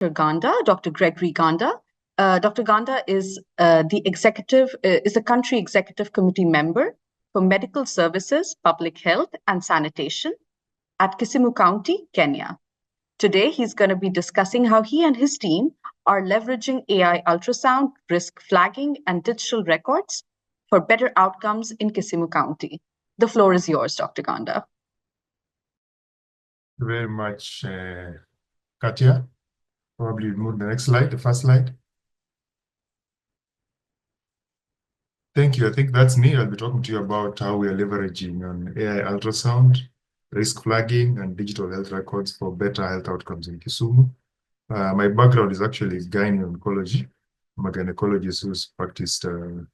Ganda, Dr. Gregory Ganda. Dr. Ganda is the country executive committee member for medical services, public health, and sanitation at Kisumu County, Kenya. Today, he's going to be discussing how he and his team are leveraging AI ultrasound, risk flagging, and digital records for better outcomes in Kisumu County. The floor is yours, Dr. Ganda. Very much, Katya. Probably move the next slide, the first slide. Thank you. I think that's me. I'll be talking to you about how we are leveraging on AI ultrasound, risk flagging, and digital health records for better health outcomes in Kisumu. My background is actually gynae oncology. I'm a gynecologist who's practiced gynae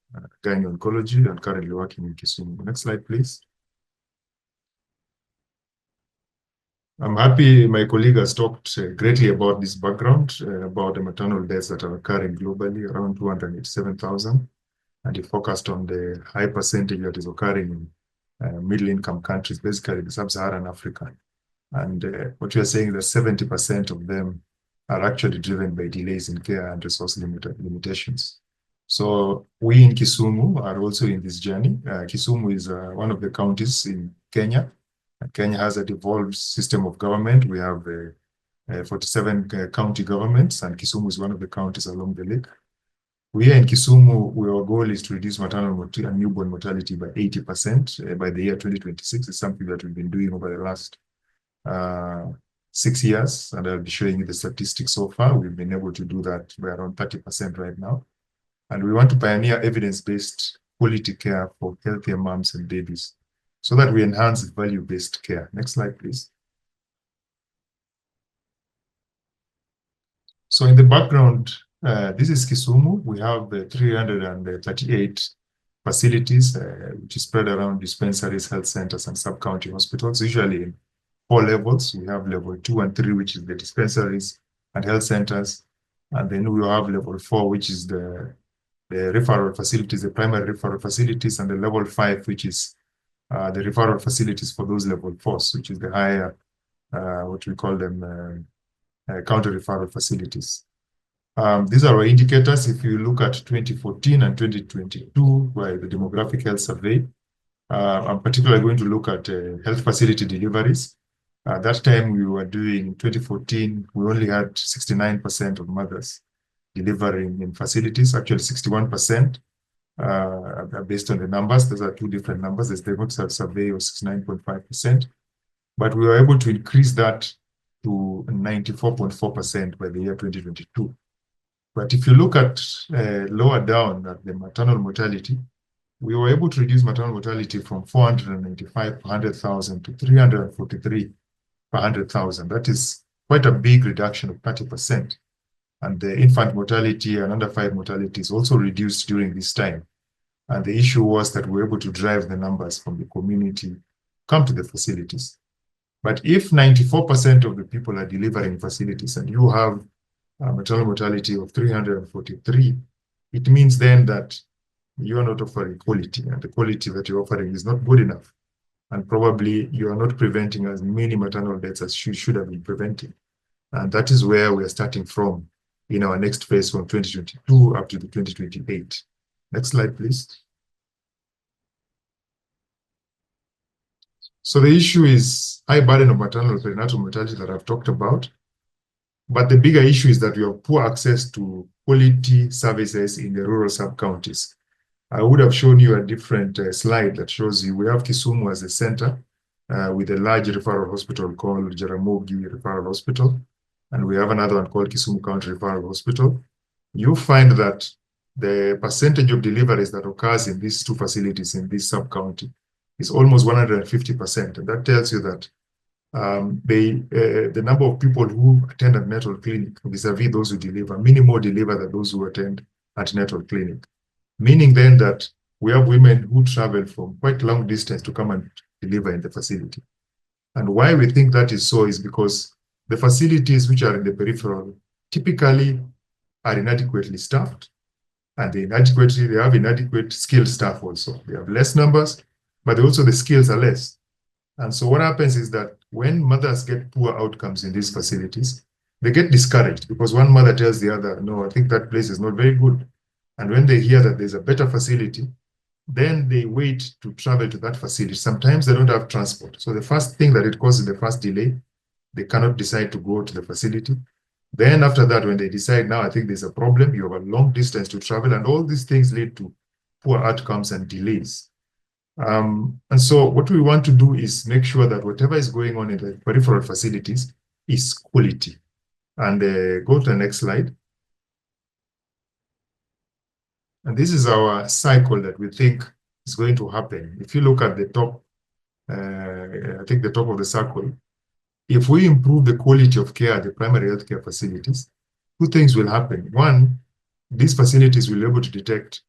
oncology and currently working in Kisumu. Next slide, please. I'm happy my colleague has talked greatly about this background, about the maternal deaths that are occurring globally, around 287,000. And he focused on the high percentage that is occurring in middle-income countries, basically the sub-Saharan Africa. And what we are saying is that 70% of them are actually driven by delays in care and resource limitations. So we in Kisumu are also in this journey. Kisumu is one of the counties in Kenya. Kenya has a devolved system of government. We have 47 county governments, and Kisumu is one of the counties along the lake. We here in Kisumu, our goal is to reduce maternal and newborn mortality by 80% by the year 2026. It's something that we've been doing over the last 6 years, and I'll be showing you the statistics so far. We've been able to do that by around 30% right now. And we want to pioneer evidence-based quality care for healthier moms and babies, so that we enhance value-based care. Next slide, please. So in the background, this is Kisumu. We have 338 facilities, which is spread around dispensaries, health centers, and sub-county hospitals, usually in 4 levels. We have level 2 and 3, which is the dispensaries and health centers. And then we have level 4, which is the referral facilities, the primary referral facilities, and the level 5, which is the referral facilities for those level 4s, which is the higher, what we call them, county referral facilities. These are our indicators. If you look at 2014 and 2022, by the demographic health survey, I'm particularly going to look at health facility deliveries. That time we were doing, 2014, we only had 69% of mothers delivering in facilities, actually 61%. Based on the numbers, those are 2 different numbers. The demographic survey was 69.5%, but we were able to increase that to 94.4% by the year 2022. But if you look at lower down at the maternal mortality, we were able to reduce maternal mortality from 495 per 100,000 to 343 per 100,000. That is quite a big reduction of 30%. And the infant mortality and under 5 mortality is also reduced during this time. And the issue was that we were able to drive the numbers from the community come to the facilities. But if 94% of the people are delivering facilities and you have a maternal mortality of 343, it means then that you are not offering quality, and the quality that you're offering is not good enough. And probably you are not preventing as many maternal deaths as you should have been preventing. And that is where we are starting from in our next phase from 2022 up to the 2028. Next slide, please. So the issue is high burden of maternal and perinatal mortality that I've talked about. But the bigger issue is that we have poor access to quality services in the rural sub-counties. I would have shown you a different slide that shows you we have Kisumu as a center with a large referral hospital called Jaramogi Referral Hospital. And we have another one called Kisumu County Referral Hospital. You find that the percentage of deliveries that occurs in these 2 facilities in this sub-county is almost 150%. And that tells you that the number of people who attend antenatal clinic vis-a-vis those who deliver, many more deliver than those who attend antenatal clinic. Meaning then that we have women who travel from quite long distance to come and deliver in the facility. And why we think that is so is because the facilities which are in the peripheral typically are inadequately staffed, and they have inadequate skilled staff also. They have less numbers, but also the skills are less. And so what happens is that when mothers get poor outcomes in these facilities, they get discouraged because one mother tells the other, no, I think that place is not very good. And when they hear that there's a better facility, then they wait to travel to that facility. Sometimes they don't have transport. So the first thing that it causes the first delay, they cannot decide to go to the facility. Then after that, when they decide, now I think there's a problem, you have a long distance to travel, and all these things lead to poor outcomes and delays. And so what we want to do is make sure that whatever is going on in the peripheral facilities is quality. And go to the next slide. And this is our cycle that we think is going to happen. If you look at the top, I think the top of the circle, if we improve the quality of care at the primary healthcare facilities, two things will happen. One, these facilities will be able to detect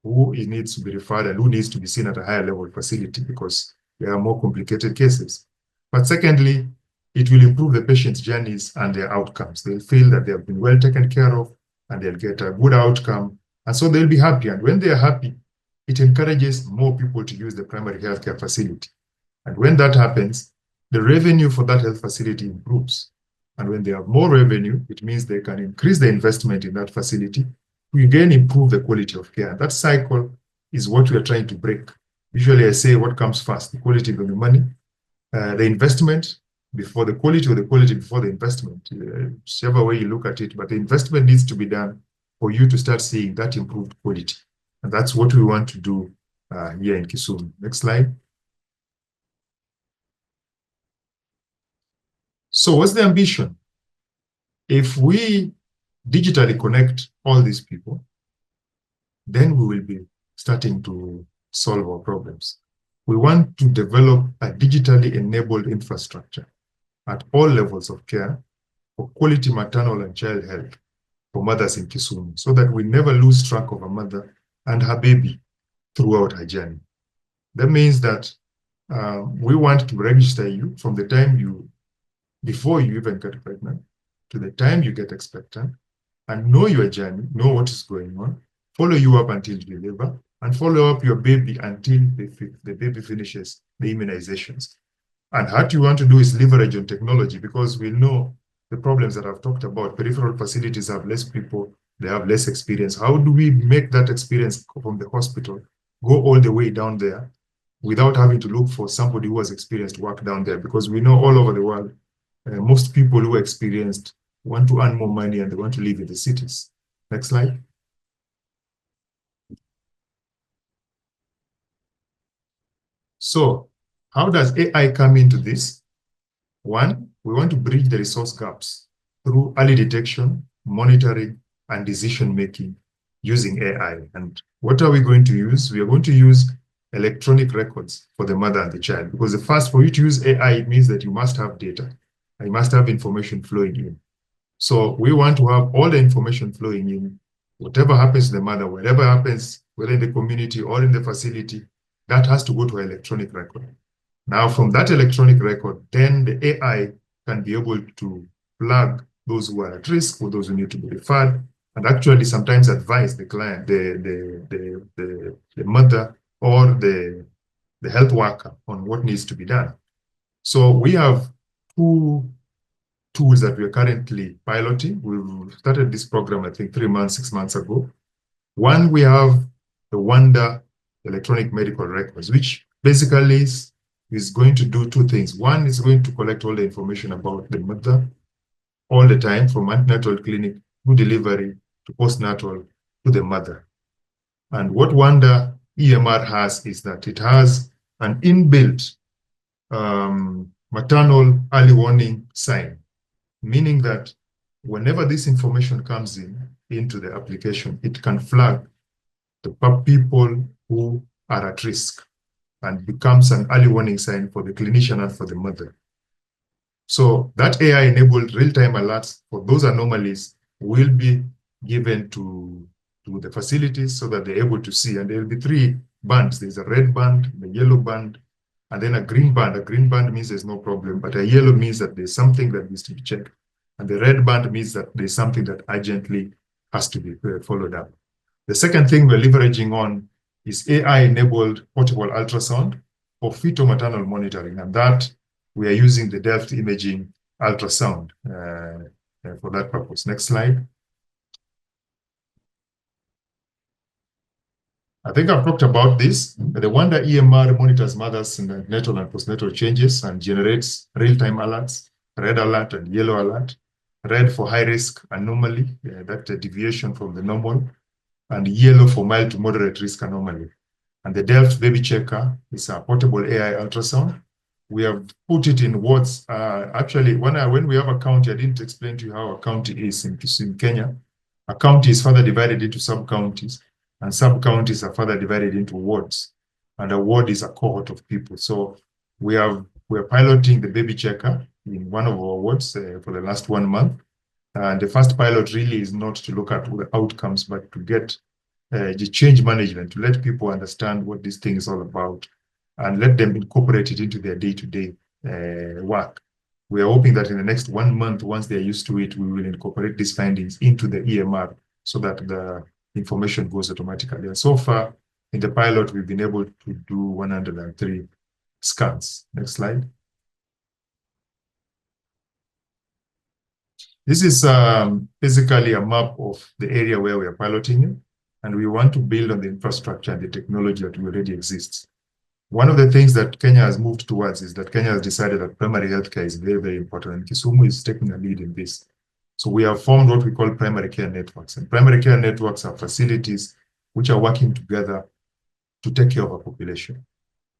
who needs to be referred and who needs to be seen at a higher level facility because there are more complicated cases. But secondly, it will improve the patient's journeys and their outcomes. They'll feel that they have been well taken care of and they'll get a good outcome. And so they'll be happy. And when they're happy, it encourages more people to use the primary healthcare facility. And when that happens, the revenue for that health facility improves. And when they have more revenue, it means they can increase the investment in that facility to again improve the quality of care. And that cycle is what we are trying to break. Usually I say what comes first, the quality of the money, the investment before the quality, or the quality before the investment, whichever way you look at it. But the investment needs to be done for you to start seeing that improved quality. And that's what we want to do here in Kisumu. Next slide. So what's the ambition? If we digitally connect all these people, then we will be starting to solve our problems. We want to develop a digitally enabled infrastructure at all levels of care for quality maternal and child health for mothers in Kisumu, so that we never lose track of a mother and her baby throughout her journey. That means that we want to register you from the time before you even get pregnant to the time you get expectant, and know your journey, know what is going on, follow you up until you deliver, and follow up your baby until the baby finishes the immunizations. And what you want to do is leverage on technology, because we know the problems that I've talked about. Peripheral facilities have less people, they have less experience. How do we make that experience from the hospital go all the way down there without having to look for somebody who has experienced work down there? Because we know all over the world, most people who are experienced want to earn more money and they want to live in the cities. Next slide. So how does AI come into this? One, we want to bridge the resource gaps through early detection, monitoring, and decision-making using AI. And what are we going to use? We are going to use electronic records for the mother and the child, because the first, for you to use AI, it means that you must have data. You must have information flowing in. So we want to have all the information flowing in. Whatever happens to the mother, whatever happens, whether in the community or in the facility, that has to go to an electronic record. Now, from that electronic record, then the AI can be able to flag those who are at risk or those who need to be referred, and actually sometimes advise the client, the mother or the health worker on what needs to be done. So we have two tools that we are currently piloting. We started this program, I think, 3 months, 6 months ago. One, we have the Wanda electronic medical records, which basically is going to do two things. One is going to collect all the information about the mother all the time, from antenatal clinic to delivery to postnatal to the mother. And what Wanda EMR has is that it has an inbuilt maternal early warning sign, meaning that whenever this information comes into the application, it can flag the people who are at risk and becomes an early warning sign for the clinician and for the mother. So that AI-enabled real-time alerts for those anomalies will be given to the facilities so that they're able to see. And there will be 3 bands. There's a red band, the yellow band, and then a green band. A green band means there's no problem, but a yellow means that there's something that needs to be checked. And the red band means that there's something that urgently has to be followed up. The second thing we're leveraging on is AI-enabled portable ultrasound for fetal maternal monitoring, and that we are using the depth imaging ultrasound for that purpose. Next slide. I think I've talked about this. The Wanda EMR monitors mothers' natal and postnatal changes and generates real-time alerts, red alert and yellow alert. Red for high-risk anomaly, that's a deviation from the normal, and yellow for mild to moderate risk anomaly. And the Delft Baby Checker is a portable AI ultrasound. We have put it in wards. Actually, when we have a county, I didn't explain to you how a county is in Kenya. A county is further divided into sub-counties, and sub-counties are further divided into wards. And a ward is a cohort of people. So we're piloting the baby checker in one of our wards for the last 1 month. And the first pilot really is not to look at the outcomes, but to get the change management, to let people understand what this thing is all about and let them incorporate it into their day-to-day work. We are hoping that in the next 1 month, once they're used to it, we will incorporate these findings into the EMR so that the information goes automatically. And so far, in the pilot, we've been able to do 103 scans. Next slide. This is basically a map of the area where we are piloting it, and we want to build on the infrastructure and the technology that already exists. One of the things that Kenya has moved towards is that Kenya has decided that primary healthcare is very, very important, and Kisumu is taking a lead in this. So we have formed what we call primary care networks, and primary care networks are facilities which are working together to take care of a population.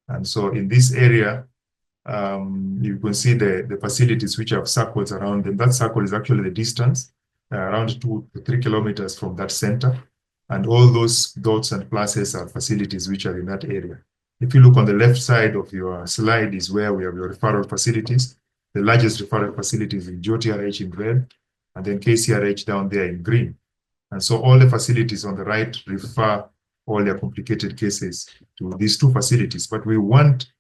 And so in this area, you can see the facilities which have circles around them. That circle is actually the distance, around 2 to 3 kilometers from that center. And all those dots and pluses are facilities which are in that area. If you look on the left side of your slide is where we have your referral facilities. The largest referral facility is in JOTRH in red, and then KCRH down there in green. And so all the facilities on the right refer all their complicated cases to these two facilities. But we want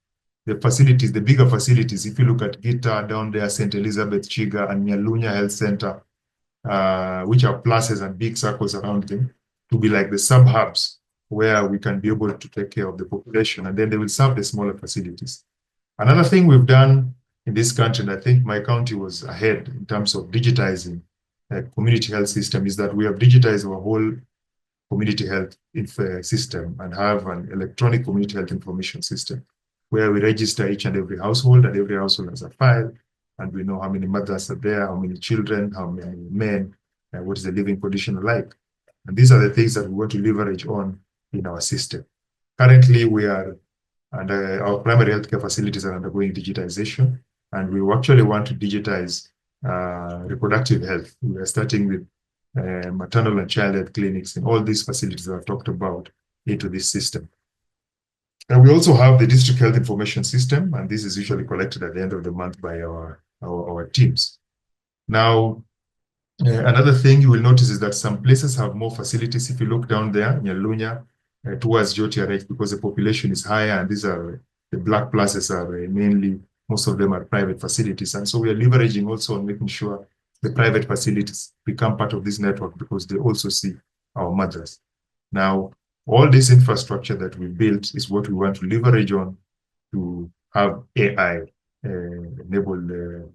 the facilities, the bigger facilities, if you look at Gita down there, St. Elizabeth, Chiga, and Nyalunya Health Center, which have pluses and big circles around them, to be like the sub-hubs where we can be able to take care of the population, and then they will serve the smaller facilities. Another thing we've done in this country, and I think my county was ahead in terms of digitizing a community health system, is that we have digitized our whole community health system and have an electronic community health information system where we register each and every household, and every household has a file, and we know how many mothers are there, how many children, how many men, and what is the living condition like. And these are the things that we want to leverage on in our system. Currently, we are, and our primary healthcare facilities are undergoing digitization, and we actually want to digitize reproductive health. We are starting with maternal and child health clinics in all these facilities that I've talked about into this system. And we also have the district health information system, and this is usually collected at the end of the month by our teams. Now, another thing you will notice is that some places have more facilities. If you look down there, Nyalunya, towards JOTRH, because the population is higher, and these are the black pluses are mainly, most of them are private facilities. And so we are leveraging also on making sure the private facilities become part of this network because they also see our mothers. Now, all this infrastructure that we built is what we want to leverage on to have AI enable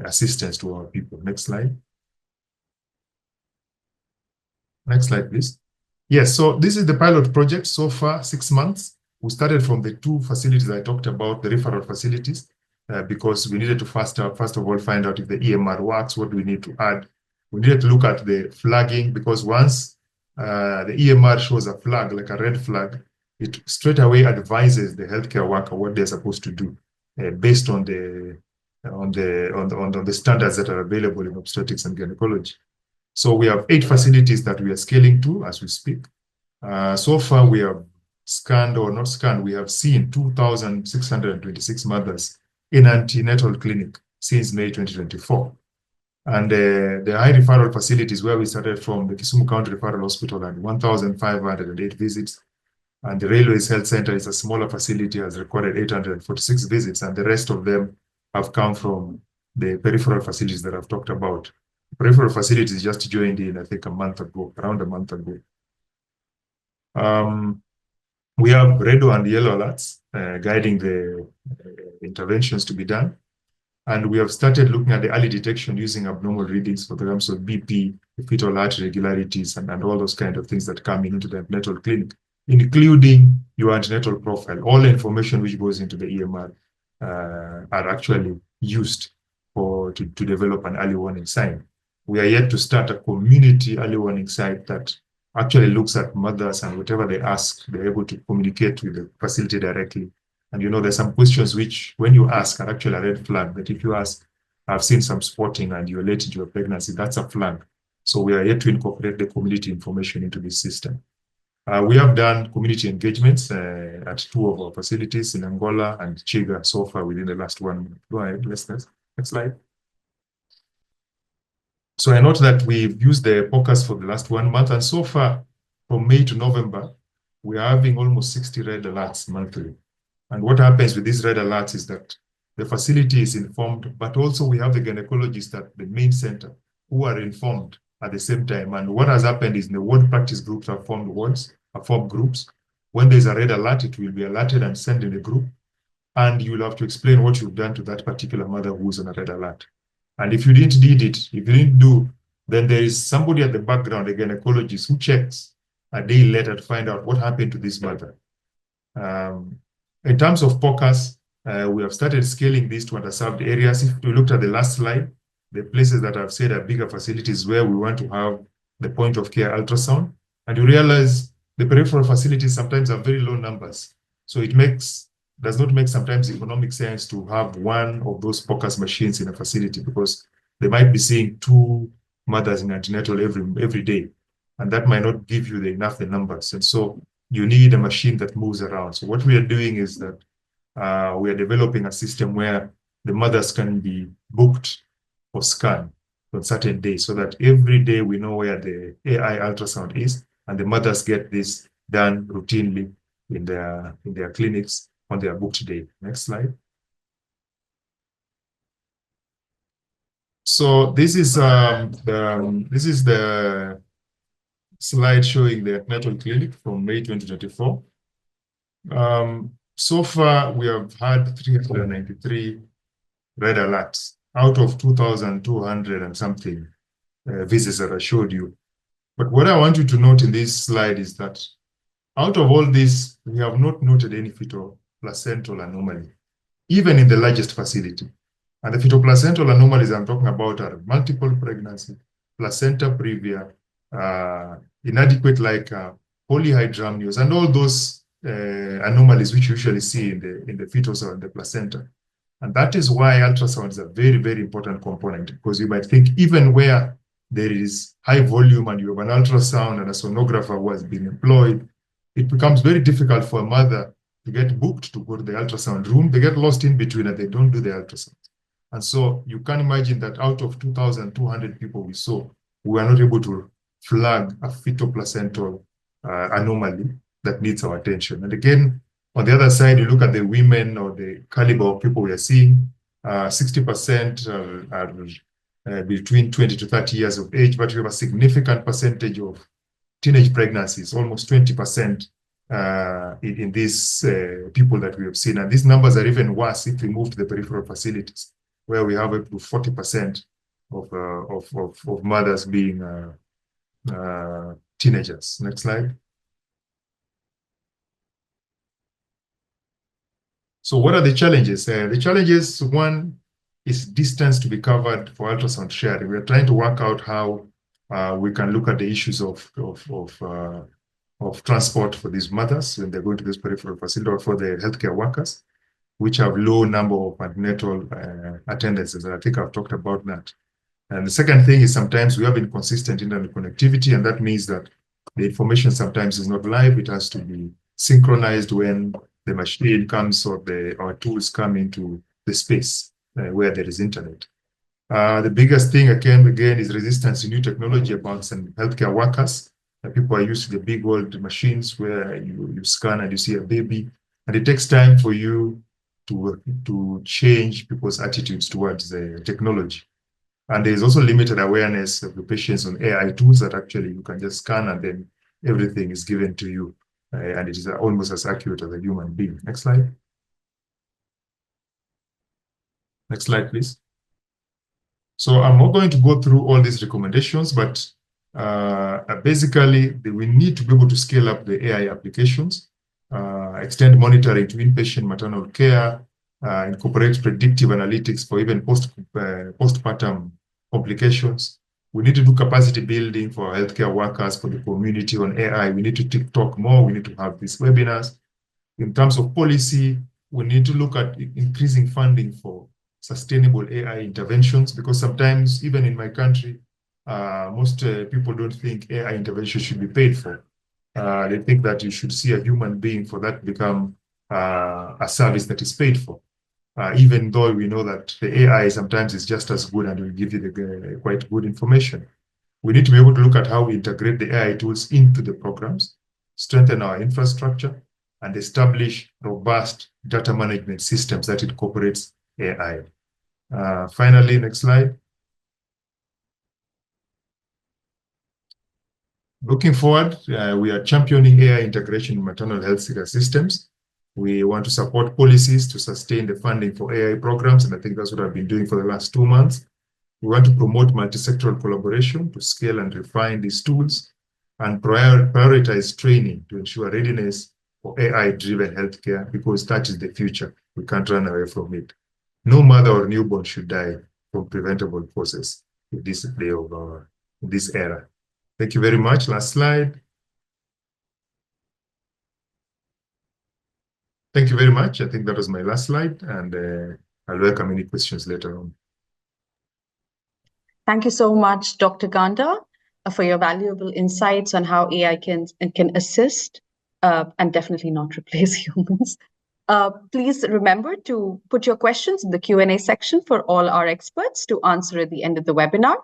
assistance to our people. Next slide. Next slide, please. Yes, so this is the pilot project so far, 6 months. We started from the 2 facilities I talked about, the referral facilities, because we needed to first of all find out if the EMR works, what do we need to add. We needed to look at the flagging, because once the EMR shows a flag, like a red flag, it straight away advises the healthcare worker what they're supposed to do based on the standards that are available in obstetrics and gynecology. So we have 8 facilities that we are scaling to as we speak. So far, we have scanned or not scanned, we have seen 2,626 mothers in antenatal clinic since May 2024. And the high referral facilities where we started from, the Kisumu County Referral Hospital, had 1,508 visits. And the Railways Health Center is a smaller facility, has recorded 846 visits, and the rest of them have come from the peripheral facilities that I've talked about. Peripheral facilities just joined in, I think, around a month ago. We have red and yellow alerts guiding the interventions to be done. And we have started looking at the early detection using abnormal readings for terms of BP, fetal heart irregularities, and all those kind of things that come into the antenatal clinic, including your antenatal profile. All the information which goes into the EMR are actually used to develop an early warning sign. We are yet to start a community early warning site that actually looks at mothers, and whatever they ask, they're able to communicate with the facility directly. And there's some questions which, when you ask, are actually a red flag. That if you ask, I've seen some spotting and you're late into your pregnancy, that's a flag. So we are yet to incorporate the community information into this system. We have done community engagements at 2 of our facilities in Angola and Chiga so far within the last 1 month. Go ahead, next slide. So I note that we've used the POCAS for the last 1 month, and so far, from May to November, we are having almost 60 red alerts monthly. And what happens with these red alerts is that the facility is informed, but also we have the gynecologists at the main center who are informed at the same time. And what has happened is the ward practice groups have formed groups. When there's a red alert, it will be alerted and sent in the group. And you'll have to explain what you've done to that particular mother who's on a red alert. And if you didn't if you didn't do, then there is somebody at the background, a gynecologist, who checks a day later to find out what happened to this mother. In terms of POCAS, we have started scaling this to underserved areas. If you looked at the last slide, the places that I've said are bigger facilities where we want to have the point of care ultrasound, and you realize the peripheral facilities sometimes have very low numbers. So it does not make sometimes economic sense to have one of those POCAS machines in a facility, because they might be seeing 2 mothers in antenatal every day, and that might not give you enough numbers. And so you need a machine that moves around. So what we are doing is that we are developing a system where the mothers can be booked for scan on certain days, so that every day we know where the AI ultrasound is, and the mothers get this done routinely in their clinics on their booked day. Next slide. So this is the slide showing the antenatal clinic from May 2024. So far, we have had 393 red alerts out of 2,200 and something visits that I showed you. But what I want you to note in this slide is that out of all this, we have not noted any fetal placental anomaly, even in the largest facility. And the fetal placental anomalies I'm talking about are multiple pregnancy, placenta previa, inadequate polyhydramnios, and all those anomalies which you usually see in the fetus or in the placenta. And that is why ultrasound is a very, very important component, because you might think even where there is high volume and you have an ultrasound and a sonographer who has been employed, it becomes very difficult for a mother to get booked to go to the ultrasound room. They get lost in between and they don't do the ultrasound. And so you can imagine that out of 2,200 people we saw, we were not able to flag a fetal placental anomaly that needs our attention. And again, on the other side, you look at the women or the caliber of people we are seeing, 60% are between 20 to 30 years of age, but we have a significant percentage of teenage pregnancies, almost 20% in these people that we have seen. And these numbers are even worse if we move to the peripheral facilities, where we have up to 40% of mothers being teenagers. Next slide. So what are the challenges? The challenges, one is distance to be covered for ultrasound sharing. We are trying to work out how we can look at the issues of transport for these mothers when they're going to this peripheral facility, or for the healthcare workers, which have low number of antenatal attendances. And I think I've talked about that. And the second thing is sometimes we have inconsistent internet connectivity, and that means that the information sometimes is not live. It has to be synchronized when the machine comes or our tools come into the space where there is internet. The biggest thing again is resistance to new technology amongst healthcare workers. People are used to the big old machines where you scan and you see a baby, and it takes time for you to change people's attitudes towards the technology. And there's also limited awareness of the patients on AI tools that actually you can just scan and then everything is given to you. And it is almost as accurate as a human being. Next slide. Next slide, please. So I'm not going to go through all these recommendations, but basically we need to be able to scale up the AI applications, extend monitoring to inpatient maternal care, incorporate predictive analytics for even postpartum complications. We need to do capacity building for healthcare workers, for the community on AI. We need to TikTok more. We need to have these webinars. In terms of policy, we need to look at increasing funding for sustainable AI interventions, because sometimes, even in my country, most people don't think AI intervention should be paid for. They think that you should see a human being for that to become a service that is paid for. Even though we know that the AI sometimes is just as good and will give you the quite good information. We need to be able to look at how we integrate the AI tools into the programs, strengthen our infrastructure, and establish robust data management systems that incorporates AI. Finally, next slide. Looking forward, we are championing AI integration in maternal health care systems. We want to support policies to sustain the funding for AI programs, and I think that's what I've been doing for the last 2 months. We want to promote multi-sectoral collaboration to scale and refine these tools, and prioritize training to ensure readiness for AI-driven healthcare, because that is the future. We can't run away from it. No mother or newborn should die from preventable causes in this day of this era. Thank you very much. Last slide. Thank you very much. I think that was my last slide, and I'll welcome any questions later on. Thank you so much, Dr. Ganda, for your valuable insights on how AI can assist and definitely not replace humans. Please remember to put your questions in the Q&A section for all our experts to answer at the end of the webinar.